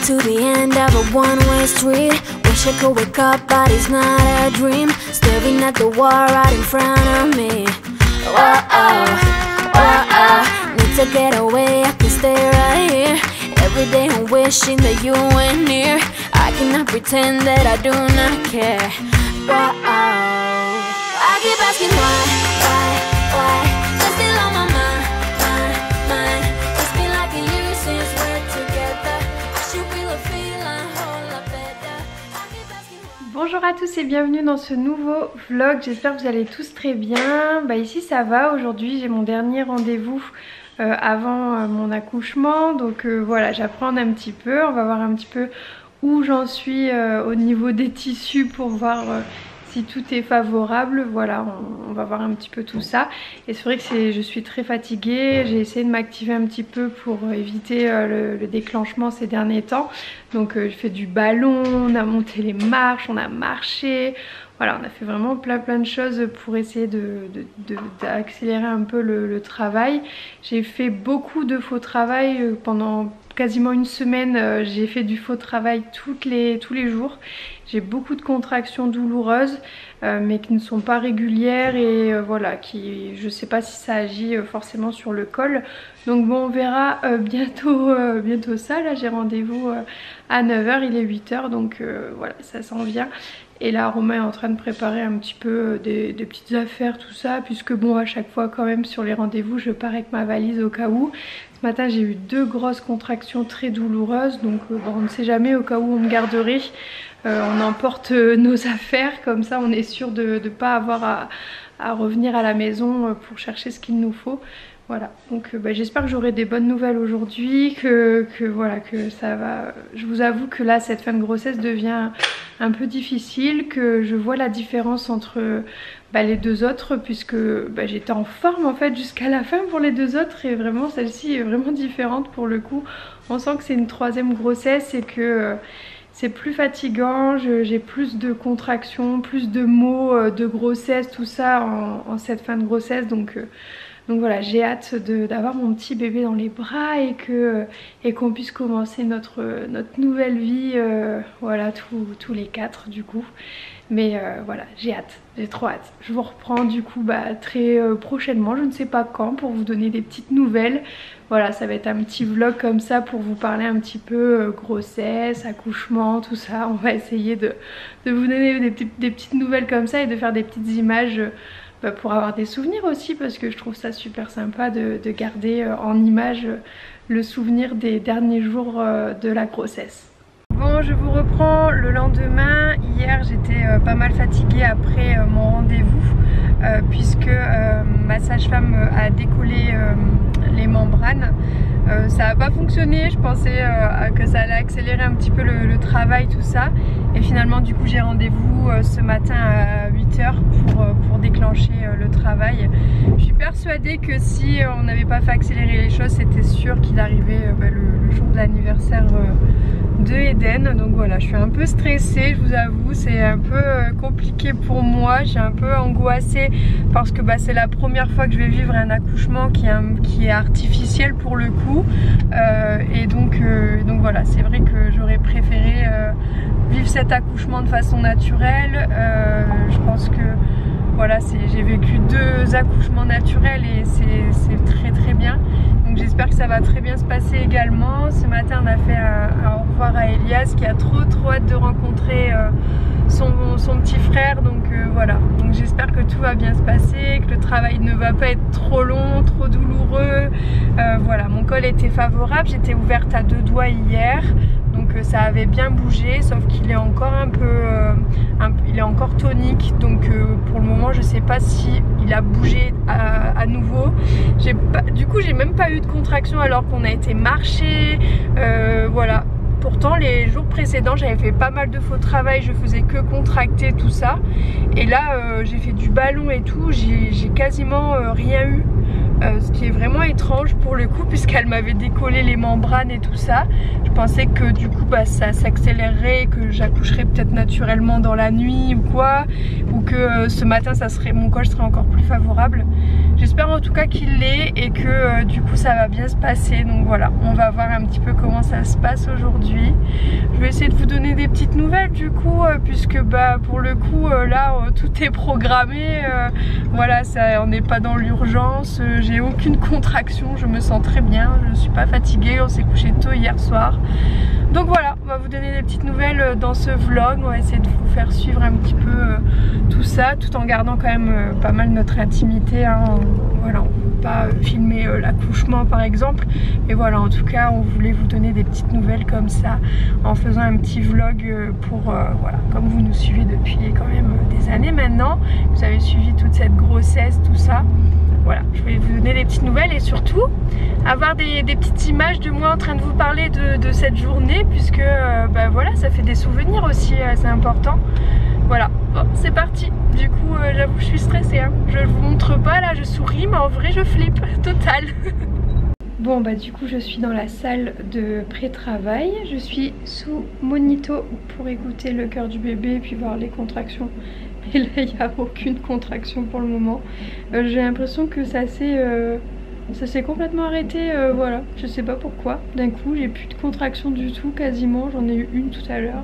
to the end of a one-way street. Wish I could wake up, but it's not a dream. Staring at the wall right in front of me. Need to get away, I can stay right here. Every day I'm wishing that you were near. I cannot pretend that I do not care. I keep asking why? You're still on my mind. It's been like a year since we're together. I should feel a feeling whole lot better. I keep asking why. Bonjour à tous et bienvenue dans ce nouveau vlog. J'espère que vous allez tous très bien. Ici ça va, aujourd'hui j'ai mon dernier rendez-vous avant mon accouchement. Donc voilà, j'apprends un petit peu. On va voir un petit peu où j'en suis au niveau des tissus pour voir si tout est favorable. Voilà, on va voir un petit peu tout ça. Et c'est vrai que je suis très fatiguée. J'ai essayé de m'activer un petit peu pour éviter le déclenchement ces derniers temps. Donc je fais du ballon, on a monté les marches, on a marché. Voilà, on a fait vraiment plein de choses pour essayer d'accélérer un peu le travail. J'ai fait beaucoup de faux travail pendant quasiment une semaine. J'ai fait du faux travail tous les jours. J'ai beaucoup de contractions douloureuses mais qui ne sont pas régulières et voilà, je sais pas si ça agit forcément sur le col. Donc bon, on verra bientôt ça. Là j'ai rendez-vous à 9 h, il est 8 h, donc voilà, ça s'en vient. Et là Romain est en train de préparer un petit peu des petites affaires, tout ça, puisque bon, à chaque fois quand même sur les rendez-vous je pars avec ma valise au cas où. Ce matin j'ai eu 2 grosses contractions très douloureuses, donc bon, on ne sait jamais, au cas où on me garderait. On emporte nos affaires, comme ça on est sûr de ne pas avoir à revenir à la maison pour chercher ce qu'il nous faut. Voilà, donc j'espère que j'aurai des bonnes nouvelles aujourd'hui, que ça va. Je vous avoue que là cette fin de grossesse devient un peu difficile, que je vois la différence entre les 2 autres, puisque j'étais en forme en fait jusqu'à la fin pour les 2 autres, et vraiment celle-ci est vraiment différente pour le coup. On sent que c'est une 3e grossesse et que c'est plus fatigant, j'ai plus de contractions, plus de maux de grossesse, tout ça en cette fin de grossesse. Donc voilà, j'ai hâte d'avoir mon petit bébé dans les bras et qu'on puisse commencer notre nouvelle vie, voilà, tous les 4 du coup. Mais voilà, j'ai hâte, j'ai trop hâte. Je vous reprends du coup très prochainement, je ne sais pas quand, pour vous donner des petites nouvelles. Voilà, ça va être un petit vlog comme ça pour vous parler un petit peu grossesse, accouchement, tout ça. On va essayer de vous donner des petites nouvelles comme ça et de faire des petites images pour avoir des souvenirs aussi, parce que je trouve ça super sympa de garder en image le souvenir des derniers jours de la grossesse. Bon, je vous reprends le lendemain. Hier j'étais pas mal fatiguée après mon rendez-vous puisque ma sage-femme a décollé les membranes. Ça n'a pas fonctionné, je pensais que ça allait accélérer un petit peu le travail, tout ça. Et finalement du coup j'ai rendez-vous ce matin à 8 h pour déclencher le travail. Je suis persuadée que si on n'avait pas fait accélérer les choses, c'était sûr qu'il arrivait le jour de l'anniversaire de Eden. Donc voilà, je suis un peu stressée, je vous avoue, c'est un peu compliqué pour moi. J'ai un peu angoissée parce que c'est la première fois que je vais vivre un accouchement qui est artificiel pour le coup. Et donc voilà, c'est vrai que j'aurais préféré vivre cet accouchement de façon naturelle. Je pense que voilà, j'ai vécu 2 accouchements naturels et c'est très bien. Donc j'espère que ça va très bien se passer également. Ce matin on a fait un au revoir à Elias qui a trop hâte de rencontrer son petit frère. Donc voilà, donc j'espère que tout va bien se passer, que le travail ne va pas être trop long, trop douloureux. Voilà, mon col était favorable, j'étais ouverte à 2 doigts hier. Donc ça avait bien bougé, sauf qu'il est encore il est encore tonique. Donc pour le moment je sais pas si il a bougé à nouveau. Du coup j'ai même pas eu de contraction alors qu'on a été marcher. Voilà. Pourtant les jours précédents j'avais fait pas mal de faux travail, je faisais que contracter tout ça. Et là j'ai fait du ballon et tout, j'ai quasiment rien eu. ce qui est vraiment étrange pour le coup puisqu'elle m'avait décollé les membranes et tout ça. Je pensais que du coup bah, ça s'accélérerait, que j'accoucherais peut-être naturellement dans la nuit ou quoi, ou que ce matin mon col serait encore plus favorable. J'espère en tout cas qu'il l'est et que du coup ça va bien se passer. Donc voilà, on va voir un petit peu comment ça se passe aujourd'hui. Je vais essayer de vous donner des petites nouvelles du coup puisque bah pour le coup là tout est programmé. Voilà, ça, on n'est pas dans l'urgence, j'ai aucune contraction, je me sens très bien, je ne suis pas fatiguée, on s'est couché tôt hier soir. Donc voilà, on va vous donner des petites nouvelles dans ce vlog, on va essayer de vous faire suivre un petit peu tout ça, tout en gardant quand même pas mal notre intimité. Hein. Voilà, on ne peut pas filmer l'accouchement par exemple, mais voilà, en tout cas on voulait vous donner des petites nouvelles comme ça, en faisant un petit vlog pour, voilà, comme vous nous suivez depuis quand même des années maintenant, vous avez suivi toute cette grossesse, tout ça. Voilà, je vais vous donner des petites nouvelles et surtout avoir des petites images de moi en train de vous parler de cette journée puisque bah voilà, ça fait des souvenirs aussi, c'est important. Voilà, bon, c'est parti. Du coup, j'avoue, je suis stressée. Hein. Je vous montre pas, là je souris, mais en vrai je flippe, total. Bon bah du coup je suis dans la salle de pré-travail, je suis sous monito pour écouter le cœur du bébé et puis voir les contractions. Et là il n'y a aucune contraction pour le moment. J'ai l'impression que ça s'est complètement arrêté, voilà, je sais pas pourquoi. D'un coup j'ai plus de contraction du tout quasiment, j'en ai eu une tout à l'heure.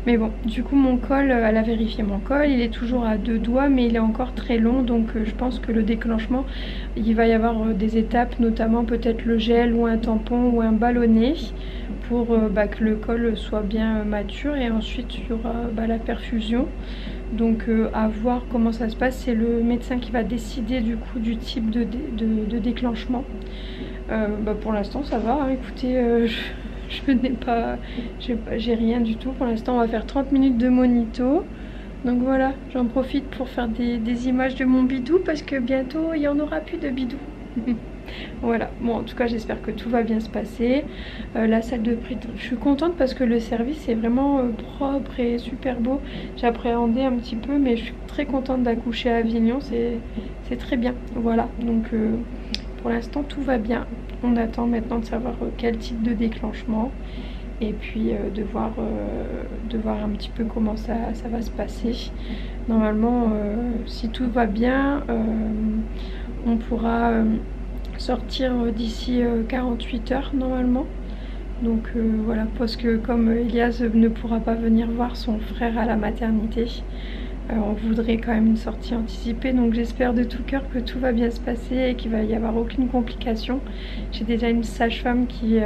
Mais bon, du coup mon col, elle a vérifié mon col, il est toujours à 2 doigts mais il est encore très long, donc je pense que le déclenchement, il va y avoir des étapes, notamment peut-être le gel ou un tampon ou un ballonnet pour bah, que le col soit bien mature, et ensuite il y aura bah, la perfusion. Donc à voir comment ça se passe, c'est le médecin qui va décider du coup du type de déclenchement. Bah, pour l'instant ça va, hein. Écoutez, je n'ai pas, j'ai rien du tout pour l'instant. On va faire 30 minutes de monito. Donc voilà, j'en profite pour faire des images de mon bidou parce que bientôt il n'y en aura plus de bidou. Voilà, bon en tout cas j'espère que tout va bien se passer. La salle de pré, je suis contente parce que le service est vraiment propre et super beau. J'appréhendais un petit peu mais je suis très contente d'accoucher à Avignon, c'est très bien. Voilà, donc pour l'instant tout va bien. On attend maintenant de savoir quel type de déclenchement et puis de voir un petit peu comment ça va se passer. Normalement si tout va bien on pourra sortir d'ici 48 heures normalement. Donc voilà, parce que comme Elias ne pourra pas venir voir son frère à la maternité, on voudrait quand même une sortie anticipée, donc j'espère de tout cœur que tout va bien se passer et qu'il va y avoir aucune complication. J'ai déjà une sage-femme qui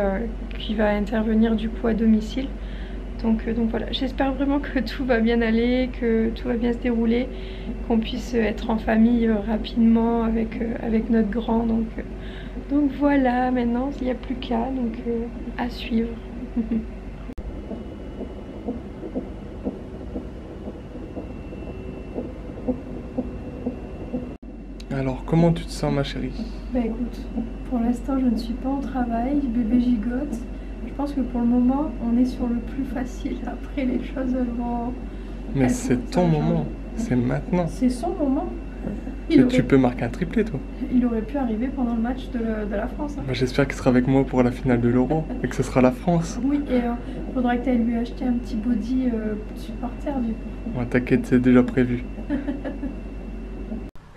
va intervenir du coup à domicile. Donc voilà, j'espère vraiment que tout va bien aller, que tout va bien se dérouler, qu'on puisse être en famille rapidement avec notre grand. Donc voilà, maintenant il n'y a plus qu'à, donc à suivre. Alors, comment tu te sens, ma chérie? Bah écoute, pour l'instant je ne suis pas au travail, bébé gigote. Je pense que pour le moment on est sur le plus facile. Après les choses vont... Mais c'est ton moment, c'est maintenant. C'est son moment. Tu peux marquer un triplé, toi. Il aurait pu arriver pendant le match de la France. Hein. Bah, j'espère qu'il sera avec moi pour la finale de l'Euro et que ce sera la France. Oui, et faudra que tu ailles lui acheter un petit body supporter du coup. Ouais, t'inquiète, c'est déjà prévu.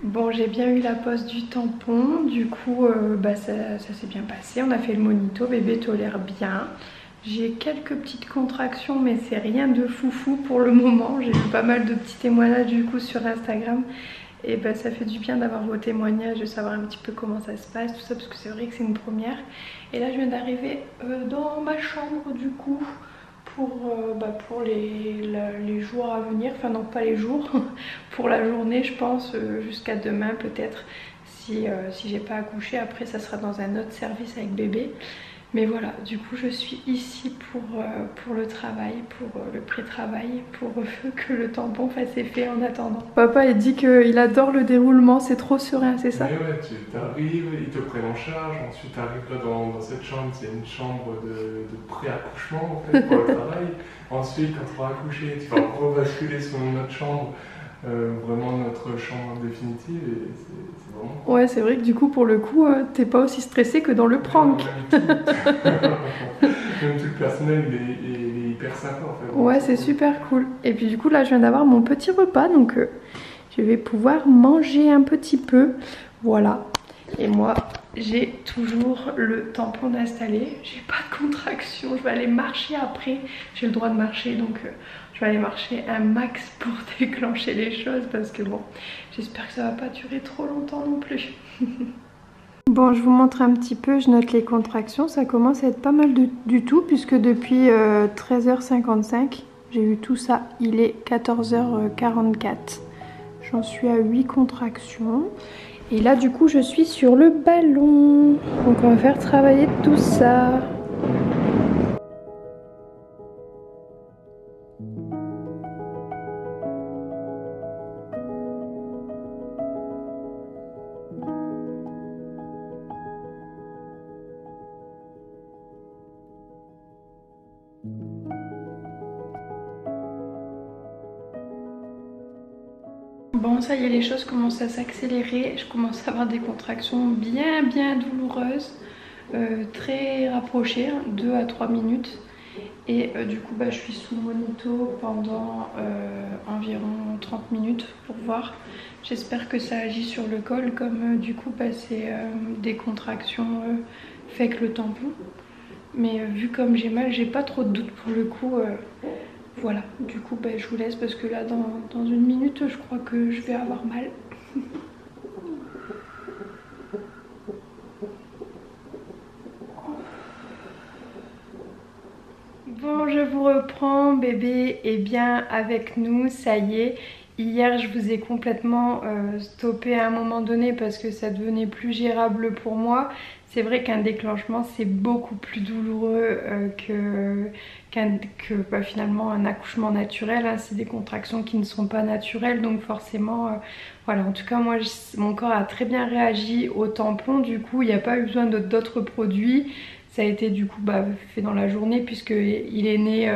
Bon, j'ai bien eu la pose du tampon, du coup bah, ça s'est bien passé, on a fait le monito, bébé tolère bien. J'ai quelques petites contractions mais c'est rien de foufou pour le moment. J'ai eu pas mal de petits témoignages du coup sur Instagram et bah, ça fait du bien d'avoir vos témoignages, de savoir un petit peu comment ça se passe, tout ça, parce que c'est vrai que c'est une première. Et là je viens d'arriver dans ma chambre du coup pour les jours à venir, enfin non pas les jours, pour la journée je pense, jusqu'à demain peut-être si j'ai pas accouché. Après ça sera dans un autre service avec bébé. Mais voilà, du coup je suis ici pour le travail, pour le pré-travail, pour que le tampon fasse effet en attendant. Papa il dit qu'il adore le déroulement, c'est trop serein, c'est ça? Mais ouais, tu arrives, ils te prennent en charge, ensuite tu arrives là dans cette chambre, c'est une chambre de pré-accouchement en fait pour le travail. Ensuite quand tu vas accoucher, tu vas rebasculer sur une autre chambre vraiment notre chambre définitive et c'est vraiment cool. Ouais, c'est vrai que du coup, pour le coup, t'es pas aussi stressé que dans le prank. Même tout le personnel il est hyper sympa en fait. Ouais, c'est super cool. Et puis du coup, là, je viens d'avoir mon petit repas, donc je vais pouvoir manger un petit peu. Voilà. Et moi, j'ai toujours le tampon installé. J'ai pas de contraction. Je vais aller marcher après. J'ai le droit de marcher, donc je vais aller marcher un max pour déclencher les choses parce que bon, j'espère que ça va pas durer trop longtemps non plus. Bon, je vous montre un petit peu, je note les contractions, ça commence à être pas mal du tout puisque depuis 13h55, j'ai eu tout ça, il est 14h44. J'en suis à 8 contractions. Et là du coup je suis sur le ballon. Donc on va faire travailler tout ça. Bon, ça y est, les choses commencent à s'accélérer. Je commence à avoir des contractions bien douloureuses, très rapprochées, 2 à 3 minutes. Et du coup, je suis sous monito pendant environ 30 minutes pour voir. J'espère que ça agit sur le col, comme du coup, c'est des contractions fait avec le tampon. Mais vu comme j'ai mal, j'ai pas trop de doute pour le coup. Voilà, du coup je vous laisse parce que là dans une minute je crois que je vais avoir mal. Bon, je vous reprends, bébé est bien avec nous, ça y est. Hier je vous ai complètement stoppé à un moment donné parce que ça devenait plus gérable pour moi. C'est vrai qu'un déclenchement c'est beaucoup plus douloureux que finalement un accouchement naturel, hein. C'est des contractions qui ne sont pas naturelles, donc forcément voilà, en tout cas moi mon corps a très bien réagi au tampon, du coup il n'y a pas eu besoin d'autres produits. Ça a été du coup fait dans la journée puisqu'il est né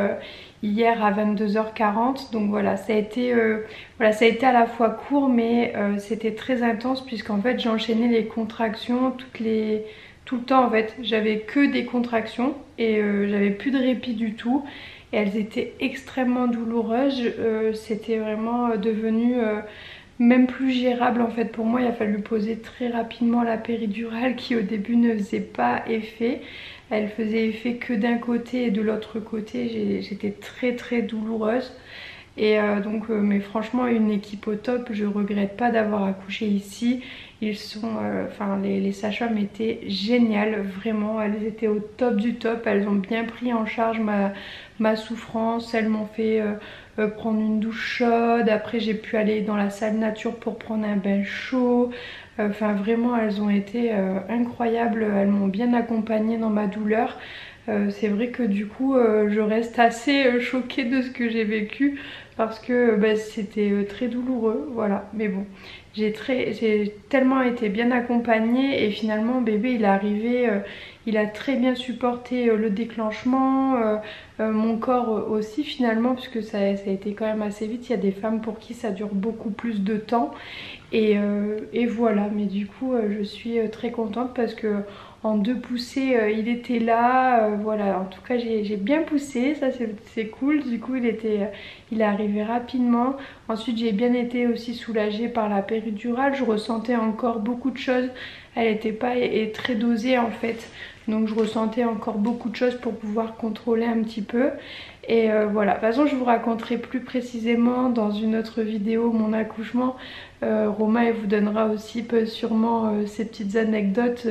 hier à 22h40, donc voilà, ça a été à la fois court mais c'était très intense puisqu'en fait j'enchaînais les contractions tout le temps en fait. J'avais que des contractions et j'avais plus de répit du tout et elles étaient extrêmement douloureuses. C'était vraiment devenu même plus gérable en fait pour moi. Il a fallu poser très rapidement la péridurale qui au début ne faisait pas effet. Elle faisait effet que d'un côté et de l'autre côté j'étais très douloureuse. Et mais franchement une équipe au top, je regrette pas d'avoir accouché ici. Ils sont, les sages-femmes étaient géniales, vraiment, elles étaient au top du top, elles ont bien pris en charge ma souffrance, elles m'ont fait prendre une douche chaude, après j'ai pu aller dans la salle nature pour prendre un bain chaud, vraiment elles ont été incroyables, elles m'ont bien accompagnée dans ma douleur. C'est vrai que du coup je reste assez choquée de ce que j'ai vécu parce que c'était très douloureux, voilà, mais bon, j'ai tellement été bien accompagnée et finalement bébé il est arrivé, il a très bien supporté le déclenchement, mon corps aussi finalement, puisque ça a été quand même assez vite. Il y a des femmes pour qui ça dure beaucoup plus de temps et voilà, mais du coup je suis très contente parce que en 2 poussées il était là, voilà, en tout cas j'ai bien poussé, ça c'est cool. Du coup il est arrivé rapidement. Ensuite j'ai bien été aussi soulagée par la péridurale, je ressentais encore beaucoup de choses, elle n'était pas très dosée en fait, donc je ressentais encore beaucoup de choses pour pouvoir contrôler un petit peu. Et voilà, de toute façon je vous raconterai plus précisément dans une autre vidéo mon accouchement. Romain il vous donnera aussi sûrement ses petites anecdotes.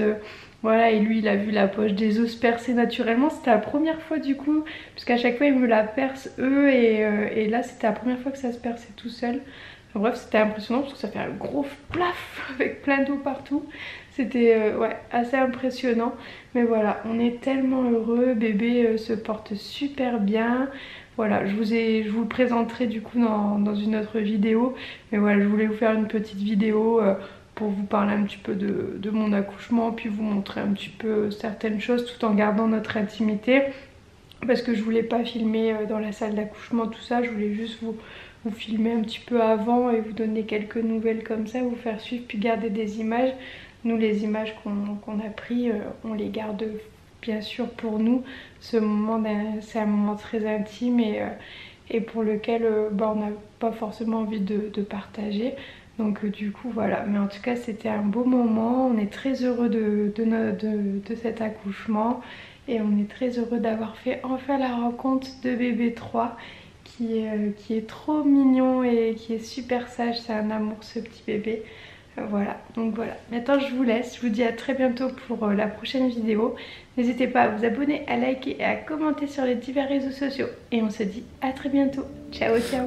Voilà, et lui il a vu la poche des os se percer naturellement. C'était la première fois du coup, puisqu'à chaque fois ils me la percent eux et là c'était la première fois que ça se perçait tout seul. Enfin, bref, c'était impressionnant parce que ça fait un gros plaf avec plein d'eau partout. C'était ouais, assez impressionnant. Mais voilà, on est tellement heureux, bébé se porte super bien. Voilà, je vous le présenterai du coup dans une autre vidéo. Mais voilà, je voulais vous faire une petite vidéo pour vous parler un petit peu de mon accouchement, puis vous montrer un petit peu certaines choses tout en gardant notre intimité. Parce que je voulais pas filmer dans la salle d'accouchement tout ça, je voulais juste vous filmer un petit peu avant et vous donner quelques nouvelles comme ça, vous faire suivre puis garder des images. Nous, les images qu'on a pris, on les garde bien sûr pour nous. Ce moment, c'est un moment très intime et pour lequel on n'a pas forcément envie de partager. Donc du coup voilà, mais en tout cas c'était un beau moment. On est très heureux de cet accouchement et on est très heureux d'avoir fait enfin la rencontre de bébé 3 qui est trop mignon et qui est super sage. C'est un amour ce petit bébé. Voilà, donc voilà. Maintenant je vous laisse, je vous dis à très bientôt pour la prochaine vidéo. N'hésitez pas à vous abonner, à liker et à commenter sur les divers réseaux sociaux. Et on se dit à très bientôt. Ciao ciao.